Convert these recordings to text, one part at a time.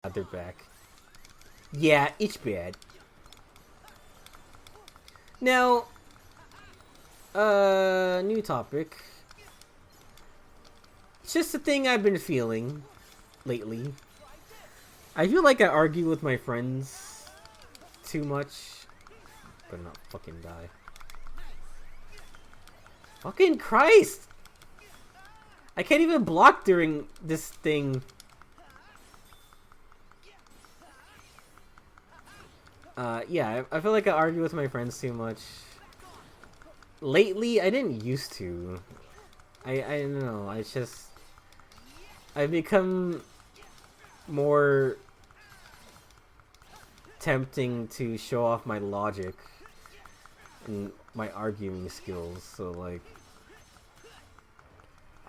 They're back. Yeah, it's bad. Now, new topic. It's just a thing I've been feeling lately. I feel like I argue with my friends too much. Better not fucking die. Fucking Christ! I can't even block during this thing. Yeah, I feel like I argue with my friends too much. Lately, I didn't used to. I don't know, I just... I've become more tempting to show off my logic and my arguing skills, so like...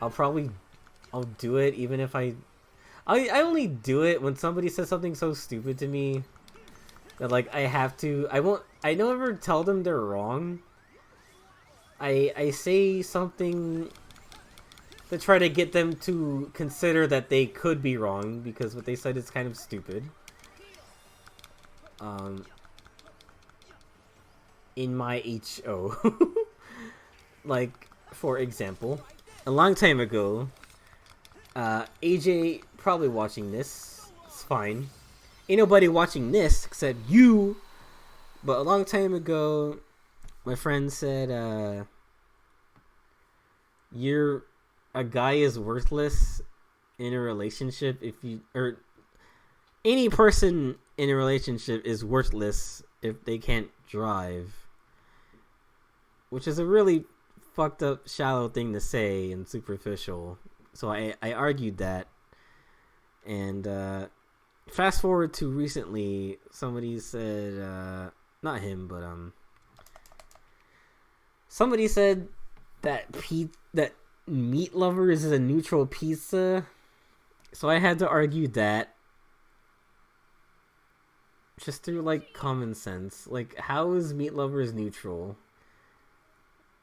I'll do it even if I only do it when somebody says something so stupid to me that like I have to. I don't ever tell them they're wrong. I say something to try to get them to consider that they could be wrong because what they said is kind of stupid. In my HO. Like, for example, a long time ago, AJ probably watching this. It's fine. Ain't nobody watching this except you. But a long time ago, my friend said, "You're a guy is worthless in a relationship if you or any person in a relationship is worthless if they can't drive," which is a really fucked up, shallow thing to say and superficial. So I argued that, and fast forward to recently, somebody said, not him, but somebody said that that meat lovers is a neutral pizza. So I had to argue that, just through like common sense. Like, how is meat lovers neutral?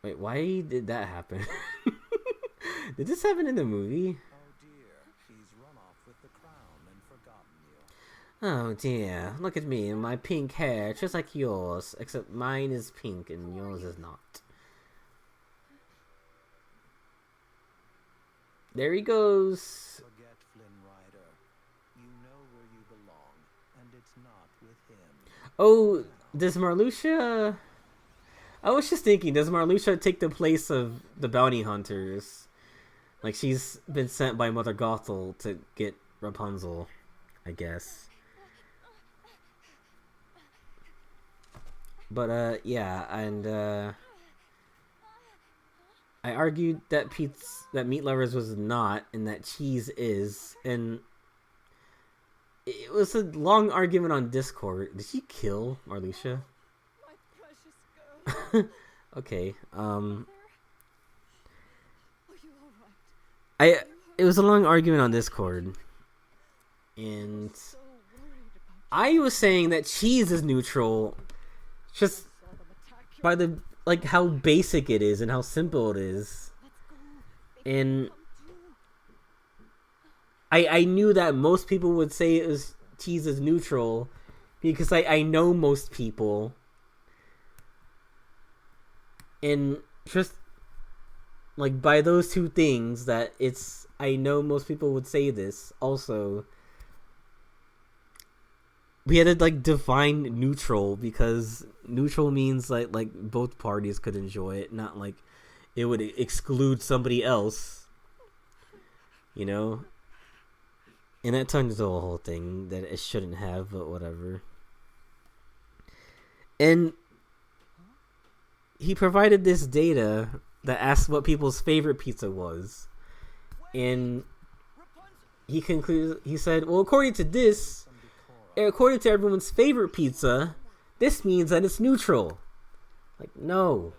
Wait, why did that happen? Did this happen in the movie? Oh dear, he's run off with the crown and forgotten you. Oh dear, look at me and my pink hair, just like yours, except mine is pink and yours is not. There he goes. Forget Flynn Rider. You know where you belong, and it's not with him. Oh, does Marluxia... I was just thinking, does Marluxia take the place of the bounty hunters? Like, she's been sent by Mother Gothel to get Rapunzel, I guess. But, yeah, and, I argued that Meat Lovers was not, and that cheese is, and it was a long argument on Discord. Did she kill Marluxia? Okay, it was a long argument on Discord, and I was saying that cheese is neutral just by the like how basic it is and how simple it is, and I knew that most people would say cheese is neutral because I know most people. And just like by those two things that I know most people would say this. Also, we had to like define neutral because neutral means like both parties could enjoy it, not like it would exclude somebody else, you know. And that turned into a whole thing that it shouldn't have, but whatever. And he provided this data that asked what people's favorite pizza was. And he said, well, according to everyone's favorite pizza, this means that it's neutral. Like, no.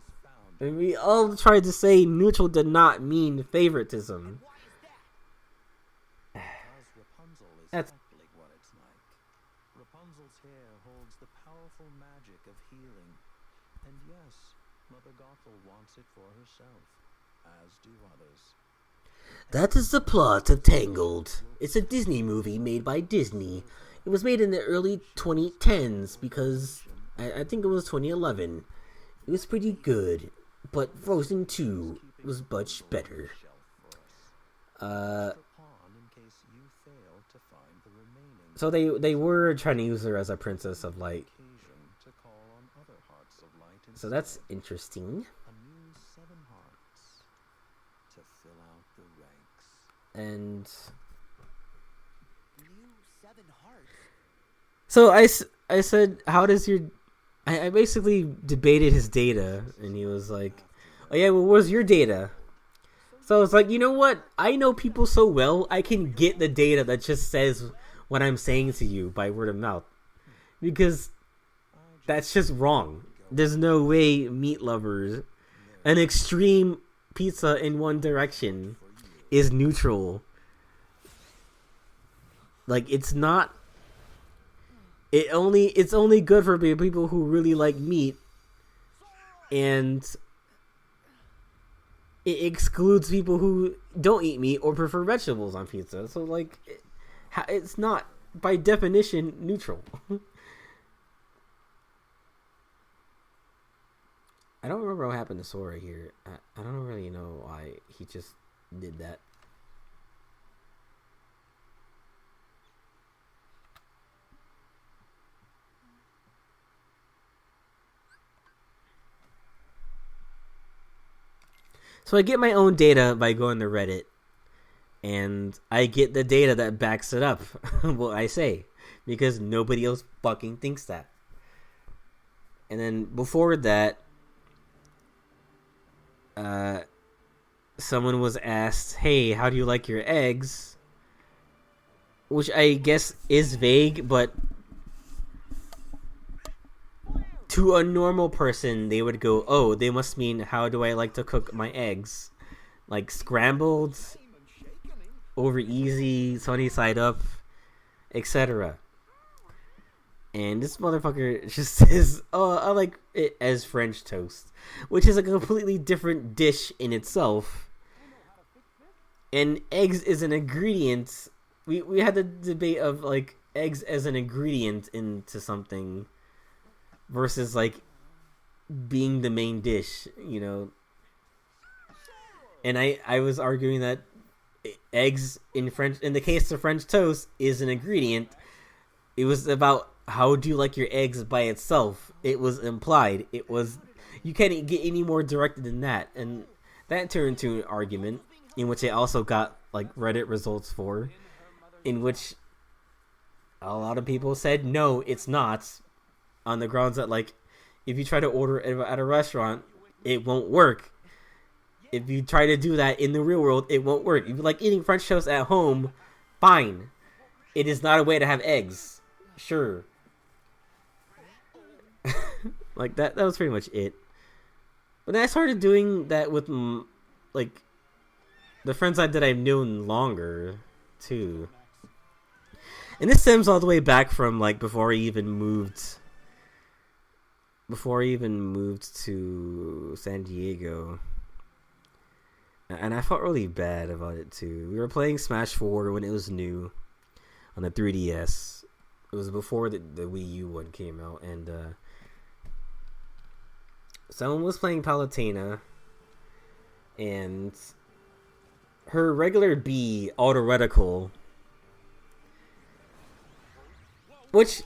And we all tried to say neutral did not mean favoritism. That's Exactly what it's like. Rapunzel's hair holds the powerful magic of healing. And yes, Mother Gothel wants it for herself, as do others. That is the plot of Tangled. It's a Disney movie made by Disney. It was made in the early 2010s because I think it was 2011. It was pretty good, but Frozen 2 was much better. So they were trying to use her as a princess of light. So that's interesting. And so I said, how does your... I basically debated his data, and he was like, oh yeah, well, where's your data? So I was like, you know what? I know people so well, I can get the data that just says what I'm saying to you by word of mouth. Because that's just wrong. There's no way meat lovers, an extreme pizza in one direction, is neutral. Like, it's not... It's only good for people who really like meat, and it excludes people who don't eat meat or prefer vegetables on pizza. So, like, it's not, by definition, neutral. I don't remember what happened to Sora here. I don't really know why he just did that. So I get my own data by going to Reddit, and I get the data that backs it up, what I say, because nobody else fucking thinks that. And then before that, someone was asked, hey, how do you like your eggs? Which I guess is vague, but to a normal person, they would go, oh, they must mean, how do I like to cook my eggs? Like scrambled, over easy, sunny side up, etc. And this motherfucker just says, oh, I like it as French toast, which is a completely different dish in itself. And eggs is an ingredient. We had the debate of, like, eggs as an ingredient into something versus, like, being the main dish, you know. And I was arguing that eggs in the case of French toast, is an ingredient. It was about, how do you like your eggs by itself? It was implied. It was, you can't get any more directed than that. And that turned into an argument in which I also got, like, Reddit results for, in which a lot of people said, no, it's not, on the grounds that, like, if you try to order at a restaurant, it won't work. If you try to do that in the real world, it won't work. If you like eating French toast at home, fine. It is not a way to have eggs. Sure. Like, that was pretty much it. But then I started doing that with, like, the friends that I've known longer, too. And this stems all the way back from, like, before I even moved to San Diego. And I felt really bad about it, too. We were playing Smash 4 when it was new on the 3DS. It was before the Wii U one came out, and someone was playing Palutena, and her regular B, Autoreticle, which,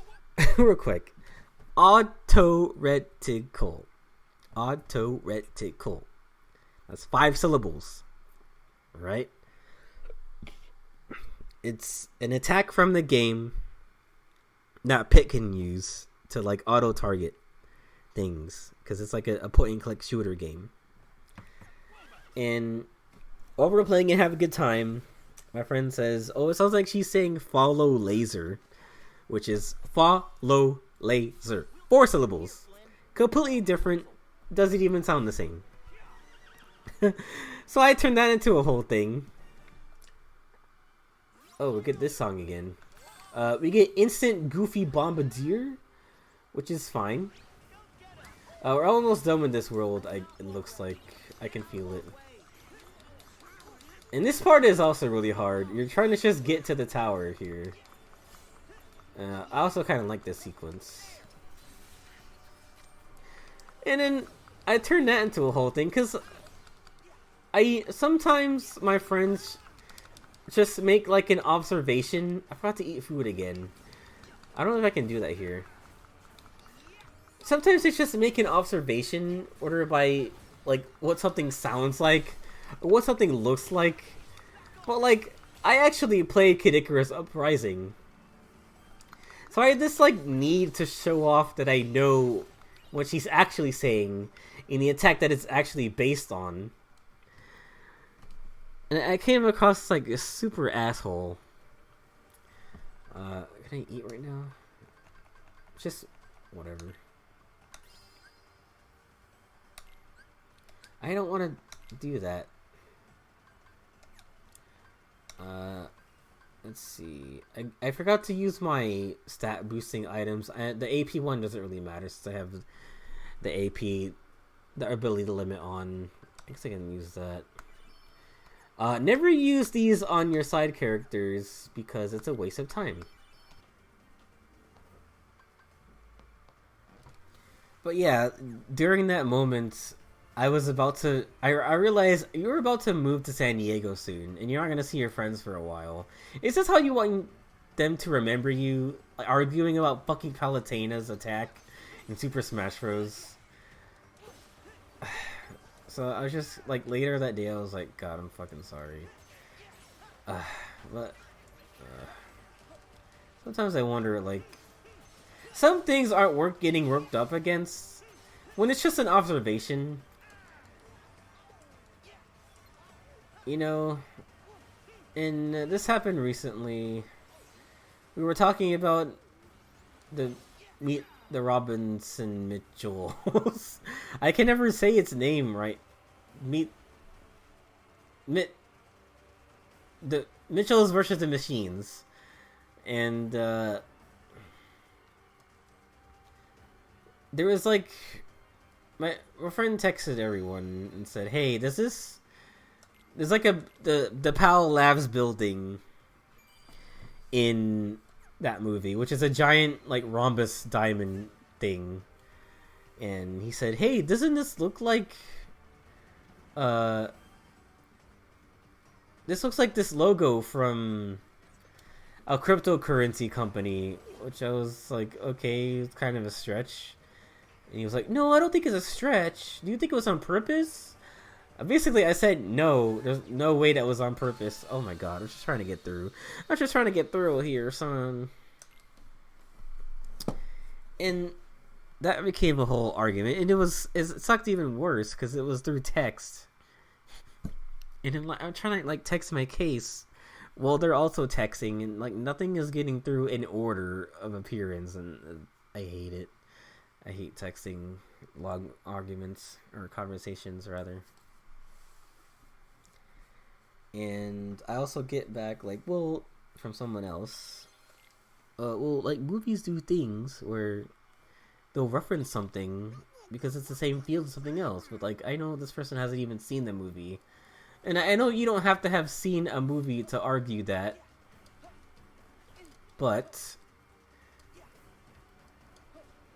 real quick, Autoreticle. That's 5 syllables, right? It's an attack from the game that Pit can use to, like, auto-target things, because it's like a point-and-click shooter game. And while we're playing and have a good time, my friend says, oh, it sounds like she's saying follow laser, which is follow laser. 4 syllables. Completely different. Doesn't even sound the same. So I turned that into a whole thing. Oh, look at this song again. We get instant Goofy Bombardier, which is fine. We're almost done with this world, it looks like. I can feel it. And this part is also really hard. You're trying to just get to the tower here. I also kind of like this sequence. And then I turned that into a whole thing because sometimes my friends just make like an observation. I forgot to eat food again. I don't know if I can do that here. Sometimes they just make an observation ordered by like what something sounds like or what something looks like. But like I actually played Kid Icarus Uprising. So I had this like need to show off that I know what she's actually saying in the attack that it's actually based on. And I came across like a super asshole. Can I eat right now? Just whatever. I don't want to do that. Let's see. I forgot to use my stat boosting items. The AP one doesn't really matter since I have the AP, the ability to limit on. I guess I can use that. Never use these on your side characters because it's a waste of time. But yeah, during that moment, I was about to... I realized you're about to move to San Diego soon, and you're not going to see your friends for a while. Is this how you want them to remember you? Like, arguing about fucking Palutena's attack in Super Smash Bros. So I was just, like, later that day, I was like, God, I'm fucking sorry. But... sometimes I wonder, like... Some things aren't worth getting worked up against. When it's just an observation... You know, and this happened recently. We were talking about the Robinson Mitchells. I can never say its name right. The Mitchells versus the Machines, and there was like my friend texted everyone and said, "Hey, there's like the PAL Labs building in that movie, which is a giant like rhombus diamond thing." And he said, "Hey, doesn't this look like this looks like this logo from a cryptocurrency company?" Which I was like, okay, it's kind of a stretch. And he was like, "No, I don't think it's a stretch. Do you think it was on purpose?" Basically, I said, no, there's no way that was on purpose. Oh my god, I'm just trying to get through. I'm just trying to get through here, son. And that became a whole argument. And it sucked even worse because it was through text. And I'm trying to, like, text my case while they're also texting. And, like, nothing is getting through in order of appearance. And I hate it. I hate texting long arguments, or conversations, rather. And I also get back, like, well, from someone else, well, like, movies do things where they'll reference something because it's the same field as something else. But, like, I know this person hasn't even seen the movie. And I know you don't have to have seen a movie to argue that. But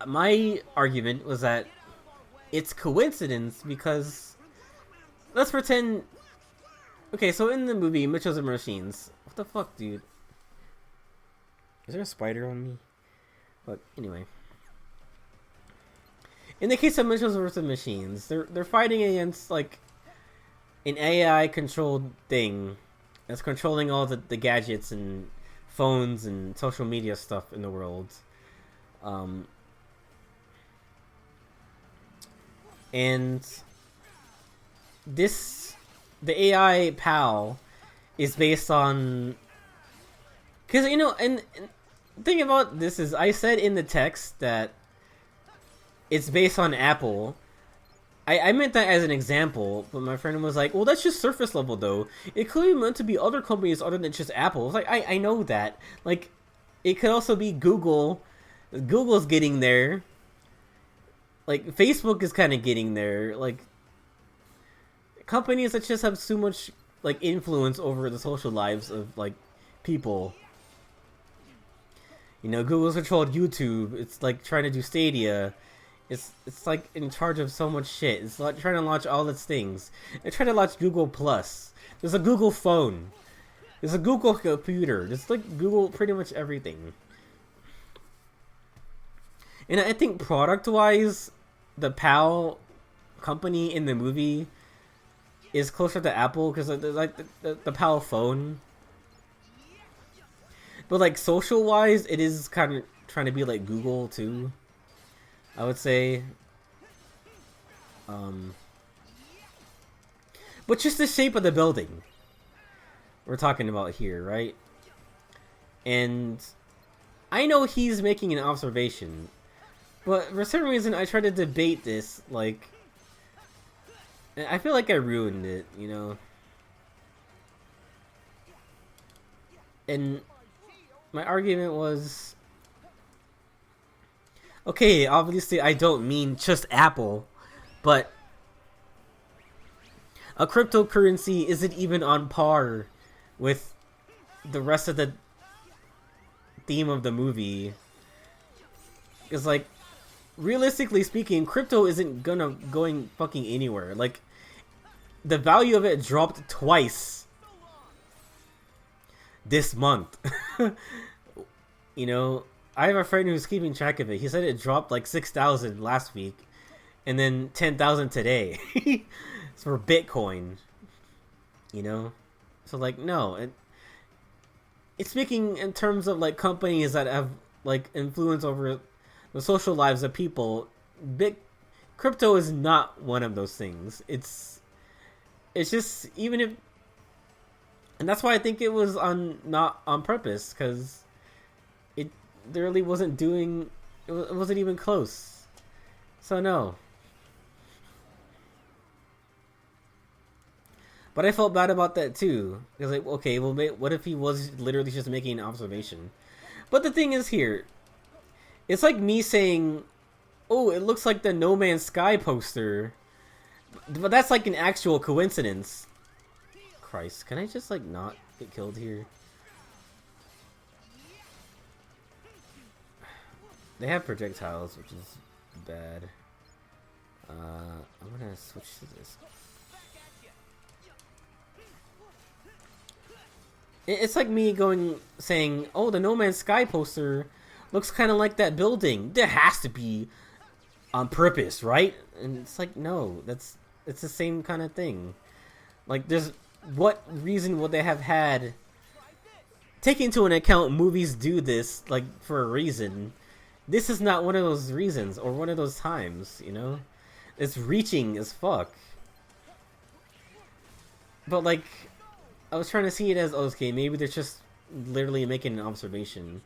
my argument was that it's coincidence because let's pretend... Okay, so in the movie Mitchells and Machines, what the fuck, dude? Is there a spider on me? But anyway, in the case of Mitchells vs. Machines, they're fighting against like an AI controlled thing that's controlling all the gadgets and phones and social media stuff in the world. And the AI PAL is based on... Because, you know, and the thing about this is, I said in the text that it's based on Apple. I meant that as an example, but my friend was like, well, that's just surface level, though. It could be meant to be other companies other than just Apple. I was like, I know that. Like, it could also be Google. Google's getting there. Like, Facebook is kind of getting there. Like, companies that just have so much like influence over the social lives of like people. You know, Google's controlled YouTube. It's like trying to do Stadia. It's like in charge of so much shit. It's like trying to launch all its things. They're trying to launch Google Plus. There's a Google phone. There's a Google computer. There's like Google pretty much everything. And I think product-wise, the PAL company in the movie is closer to Apple because like the PAL phone. But like social-wise, it is kind of trying to be like Google too, I would say. But just the shape of the building we're talking about here, right? And I know he's making an observation, but for some reason I try to debate this, like, I feel like I ruined it, you know? And my argument was, okay, obviously I don't mean just Apple, but a cryptocurrency isn't even on par with the rest of the theme of the movie. It's like, realistically speaking, crypto isn't going fucking anywhere. Like, the value of it dropped twice this month. You know, I have a friend who's keeping track of it. He said it dropped like 6,000 last week and then 10,000 today. It's for Bitcoin. You know? So like, no, it's speaking in terms of like companies that have like influence over the social lives of people. Crypto is not one of those things. It's just, even if, and that's why I think it was not on purpose, because it literally wasn't doing, it wasn't even close. So no. But I felt bad about that too, because like, okay, well, what if he was literally just making an observation? But the thing is here, it's like me saying, oh, it looks like the No Man's Sky poster, but that's like an actual coincidence. Christ, can I just like not get killed here? They have projectiles, which is bad. I'm gonna switch to this. It's like me saying, oh, the No Man's Sky poster looks kind of like that building. There has to be on purpose, right? And it's like, no, it's the same kind of thing. Like, what reason would they have had? Take into an account movies do this, like, for a reason. This is not one of those reasons or one of those times, you know? It's reaching as fuck. But, like, I was trying to see it as, okay, maybe they're just literally making an observation.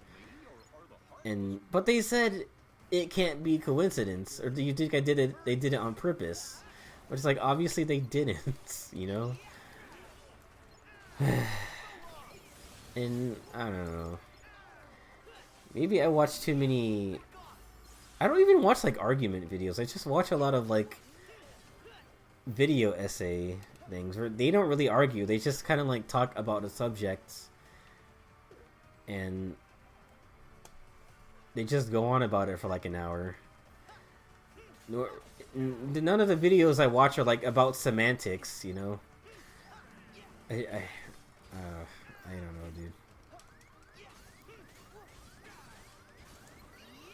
But they said it can't be coincidence. Or do you think they did it on purpose? Which is like, obviously they didn't, you know? And, I don't know. Maybe I watch too many... I don't even watch, like, argument videos. I just watch a lot of, like, video essay things where they don't really argue. They just kind of like talk about the subjects and they just go on about it for like an hour. None of the videos I watch are like about semantics, you know. I don't know, dude.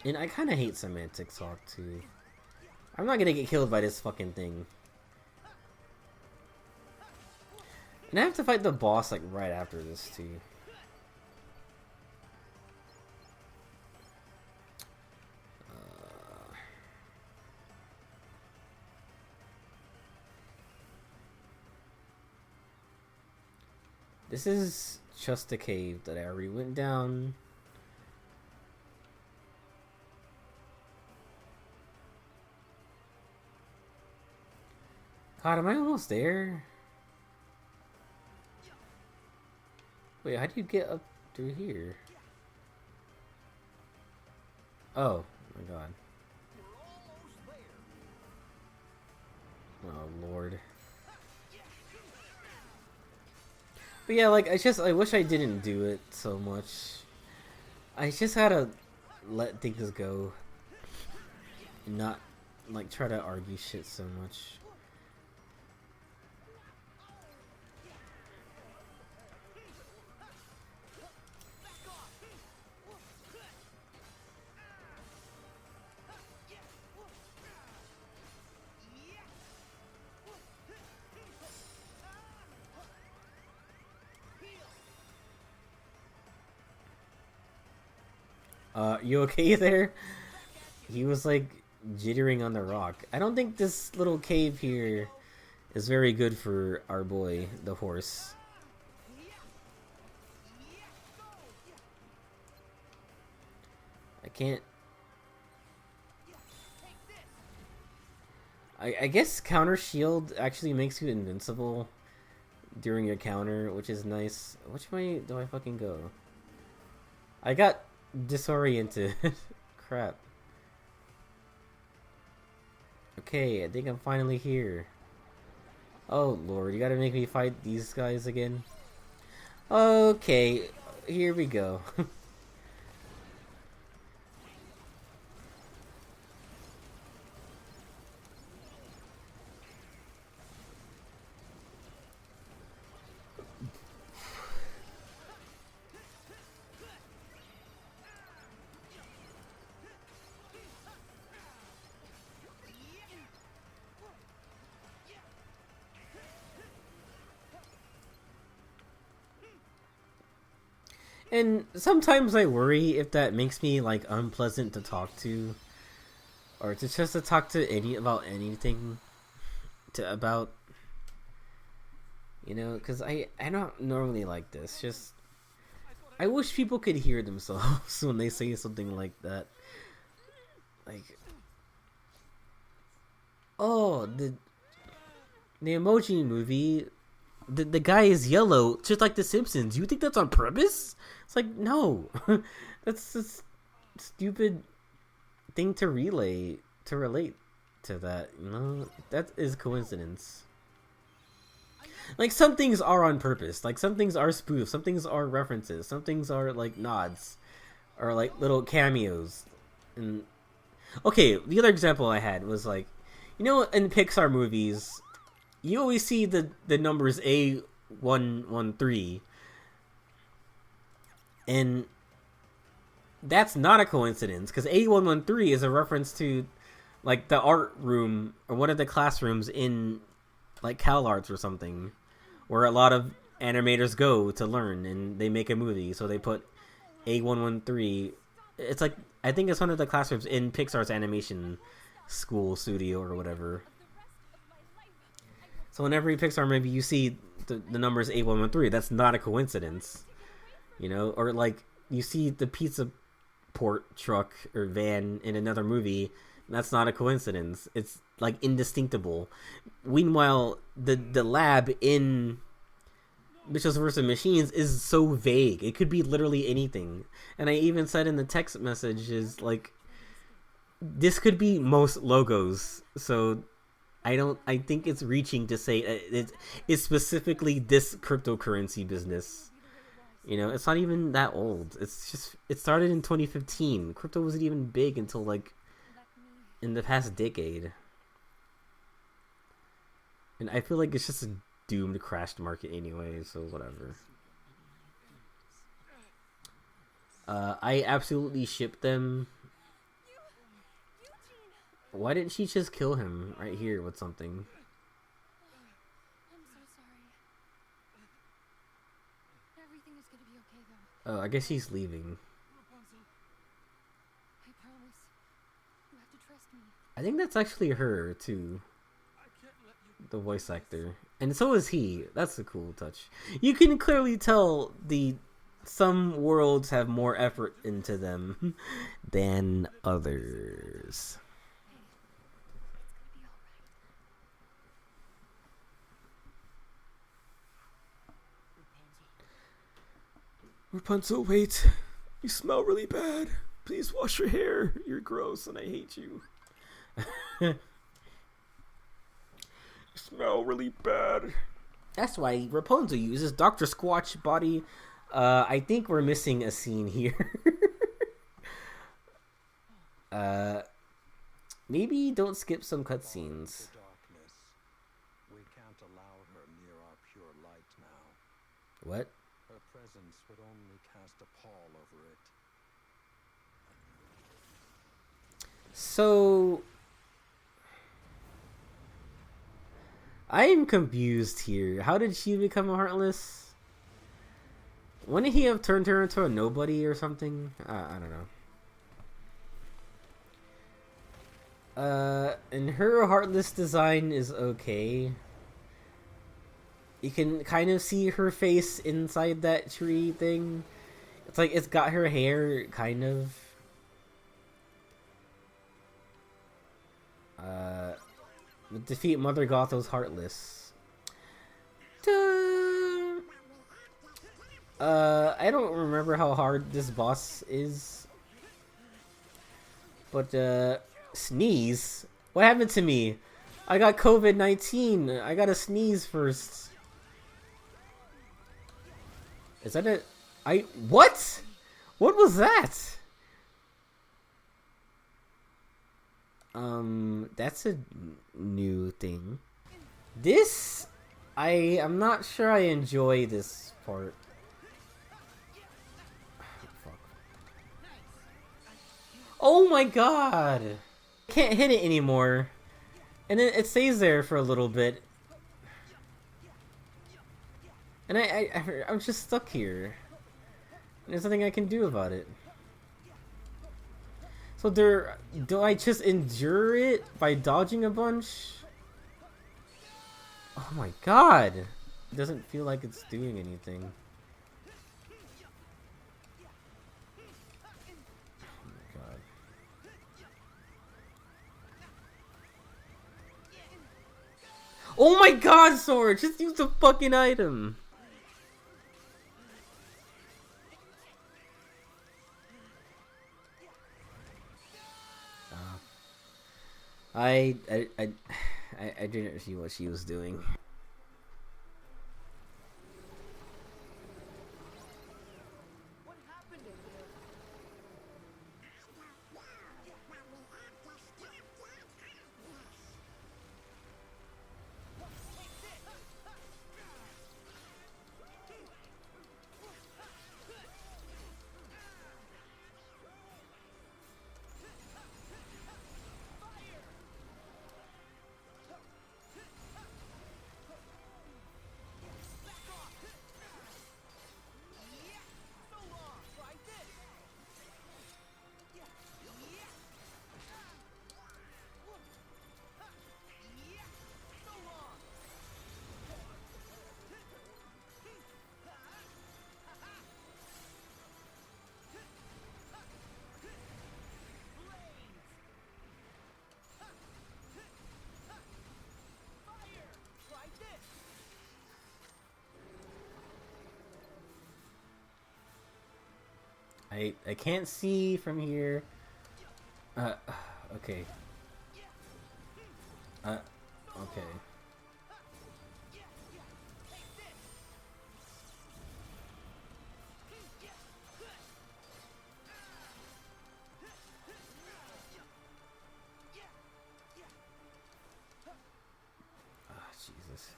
And I kind of hate semantics talk too. I'm not gonna get killed by this fucking thing. And I have to fight the boss like right after this too. This is just a cave that I already went down. God, am I almost there? Wait, how do you get up through here? Oh my god. Oh lord. But yeah, like I wish I didn't do it so much. I just gotta let things go and not like try to argue shit so much. You okay there? He was like jittering on the rock. I don't think this little cave here is very good for our boy, the horse. I can't. I guess counter shield actually makes you invincible during your counter, which is nice. Which way do I fucking go? I got disoriented. Crap. Okay, I think I'm finally here. Oh lord, you gotta make me fight these guys again? Okay, here we go. And sometimes I worry if that makes me like unpleasant to talk to, or to just to talk to about anything, about, you know, because I don't normally like this. Just I wish people could hear themselves when they say something like that. Like, oh, the Emoji Movie. The guy is yellow, just like the Simpsons. You think that's on purpose? It's like, no. That's a stupid thing to relate to that, you know? That is coincidence. Like, some things are on purpose. Like, some things are spoofs. Some things are references. Some things are, like, nods. Or, like, little cameos. And okay, the other example I had was, like, you know, in Pixar movies, you always see the numbers A113, and that's not a coincidence, because A113 is a reference to like the art room or one of the classrooms in like CalArts or something, where a lot of animators go to learn and they make a movie, so they put A113. It's like, I think it's one of the classrooms in Pixar's animation school studio or whatever. So in every Pixar movie, you see the numbers 8113. That's not a coincidence, you know. Or like you see the pizza port truck or van in another movie. That's not a coincidence. It's like indistinguishable. Meanwhile, the lab in Mitchell's vs. Machines is so vague. It could be literally anything. And I even said in the text message is like, this could be most logos. So I think it's reaching to say it's specifically this cryptocurrency business. You know, it's not even that old. It's just, it started in 2015. Crypto wasn't even big until like in the past decade. And I feel like it's just a doomed crashed market anyway, so whatever. I absolutely ship them. Why didn't she just kill him right here with something? I'm so sorry. Everything is gonna be okay though. Oh, I guess he's leaving. I promise. You have to trust me. I think that's actually her too. The voice actor. And so is he. That's the cool touch. You can clearly tell some worlds have more effort into them than others. Rapunzel, wait. You smell really bad. Please wash your hair. You're gross and I hate you. You smell really bad. That's why Rapunzel uses Dr. Squatch body. I think we're missing a scene here. Maybe don't skip some cutscenes. We can't allow her near our pure light now. What? Her presence would only cast a pall over it. So I am confused here. How did she become a Heartless? Wouldn't he have turned her into a nobody or something? I don't know. And her Heartless design is okay. You can kind of see her face inside that tree thing. It's like it's got her hair, kind of. Defeat Mother Gothel's Heartless. I don't remember how hard this boss is. But, sneeze? What happened to me? I got COVID-19. I gotta sneeze first. Is that a... What? What was that? That's a new thing. This... I'm not sure I enjoy this part. Fuck. Oh my god! I can't hit it anymore. And then it stays there for a little bit. And I'm just stuck here. And there's nothing I can do about it. So do I just endure it by dodging a bunch? Oh my god! It doesn't feel like it's doing anything. Oh my god. Oh my god, Sword! Just use the fucking item! I didn't see what she was doing. What happened in here? I can't see from here. Okay. Okay. Jesus.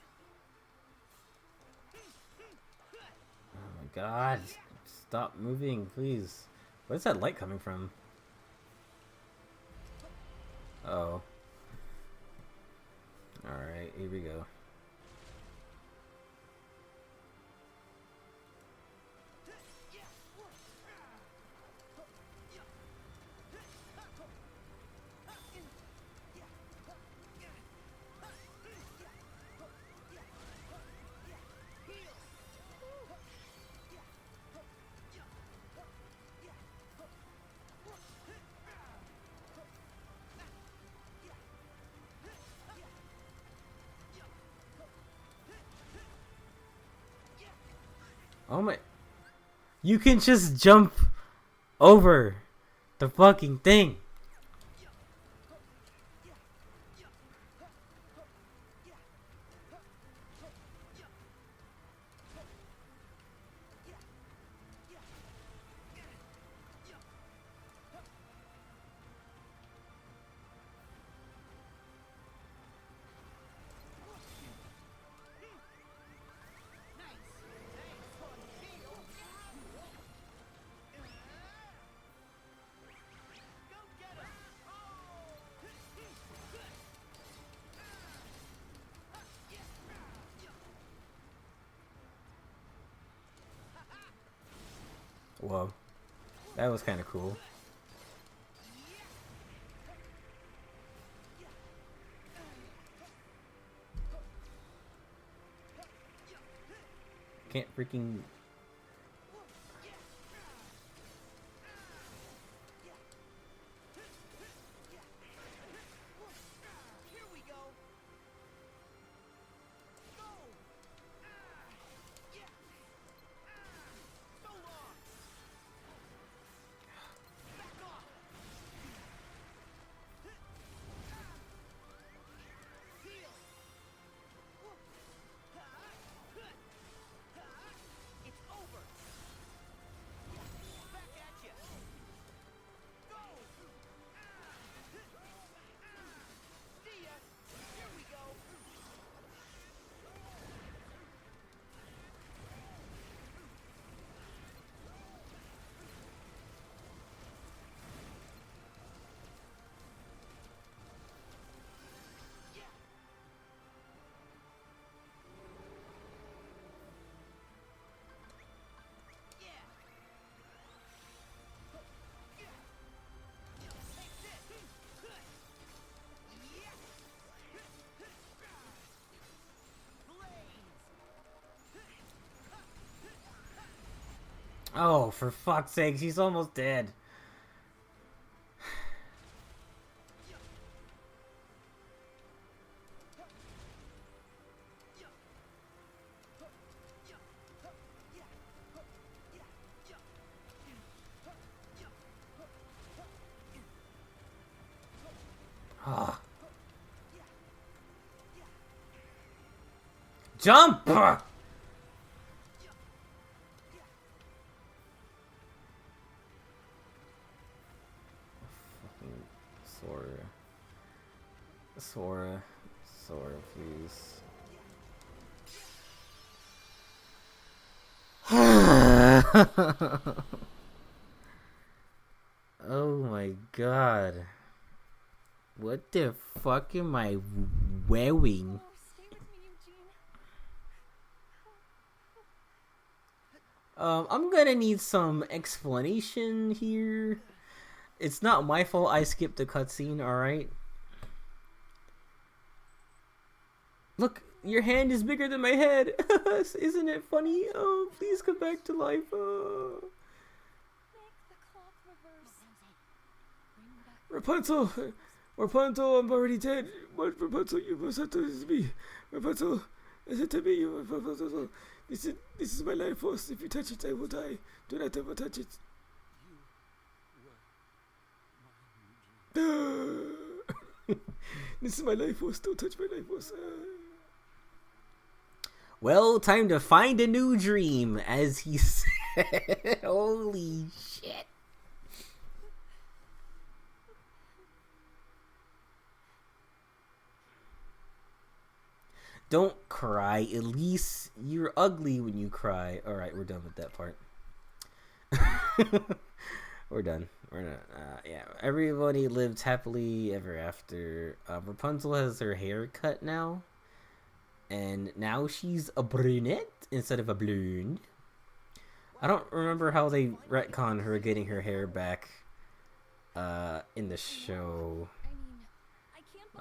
Oh my god. Stop moving, please. Where's that light coming from? Oh. Alright, here we go. Oh my... You can just jump over the fucking thing. Whoa. That was kind of cool. Can't freaking... Here we go. Go. Yeah. So long. Back off. Heal. It's over. Back at you. Go. See ya. Here we go. Oh, for fuck's sake, she's almost dead. Ah. Jump! Fucking Sora, please. Oh my god. What the fuck am I wearing? Oh, stay with me, Eugene. I'm gonna need some explanation here. It's not my fault I skipped the cutscene, alright? Look, your hand is bigger than my head. Isn't it funny? Oh, please come back to life. Make the clock reverse. Bring back Rapunzel! Rapunzel, I'm already dead. What, Rapunzel, you must have to me. Rapunzel, listen to me, Rapunzel. This is my life force. If you touch it, I will die. Do not ever touch it. This is my life force. Don't touch my life force. Well, time to find a new dream, as he said. Holy shit. Don't cry. At least you're ugly when you cry. Alright, we're done with that part. We're done. We're not. Yeah, everybody lived happily ever after. Rapunzel has her hair cut now. And now she's a brunette instead of a blonde. I don't remember how they retconned her getting her hair back in the show.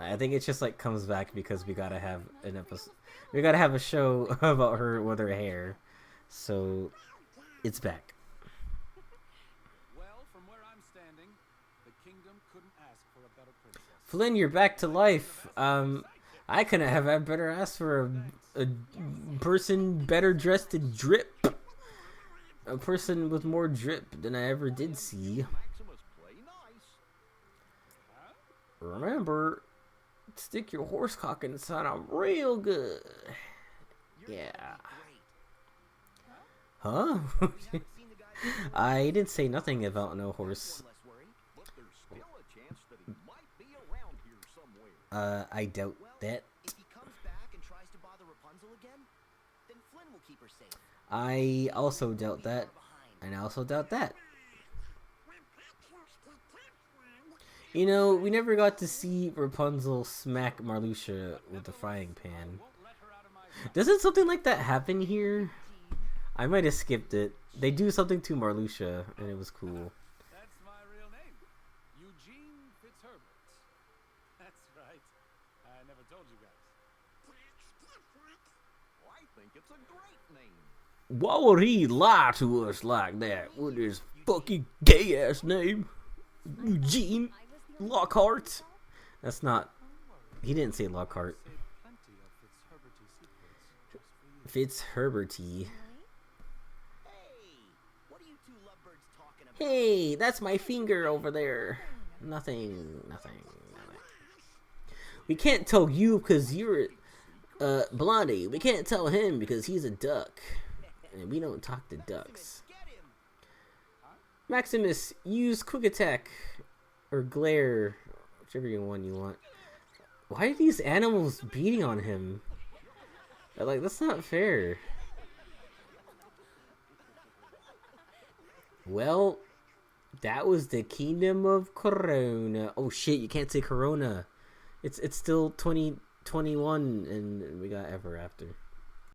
I think it just like comes back because we gotta have an episode. We gotta have a show about her with her hair. So it's back. Well, from where I'm standing, the kingdom couldn't ask for a better princess. Flynn, you're back to life. I couldn't have had better asked for a person better dressed in drip. A person with more drip than I ever did see. Maximus, play nice. Remember, stick your horse cock inside I'm real good. Yeah. Huh? I didn't say nothing about no horse. But there's still a chance that he might be around here somewhere. I doubt that. If he comes back and tries to bother Rapunzel again, then Flynn will keep her safe. I also doubt that. And I also doubt that. You know, we never got to see Rapunzel smack Marluxia with the frying pan. Doesn't something like that happen here? I might have skipped it. They do something to Marluxia, and it was cool. That's my real name. Eugene Fitzherbert. That's right. I never told you guys. I think it's a great name. Why would he lie to us like that with his fucking gay ass name? Eugene Lockhart. That's not. He didn't say Lockhart. Saved plenty of Fitzherberty secrets just for you. Fitzherberty. Hey, what are you two lovebirds talking about? Hey, that's my finger over there. Nothing. We can't tell you because you're Blondie. We can't tell him because he's a duck. And we don't talk to ducks. Get him. Maximus, use quick attack. Or glare. Whichever one you want. Why are these animals beating on him? Like, that's not fair. Well, that was the Kingdom of Corona. Oh shit, you can't say Corona. It's still 2021 and we got Ever After.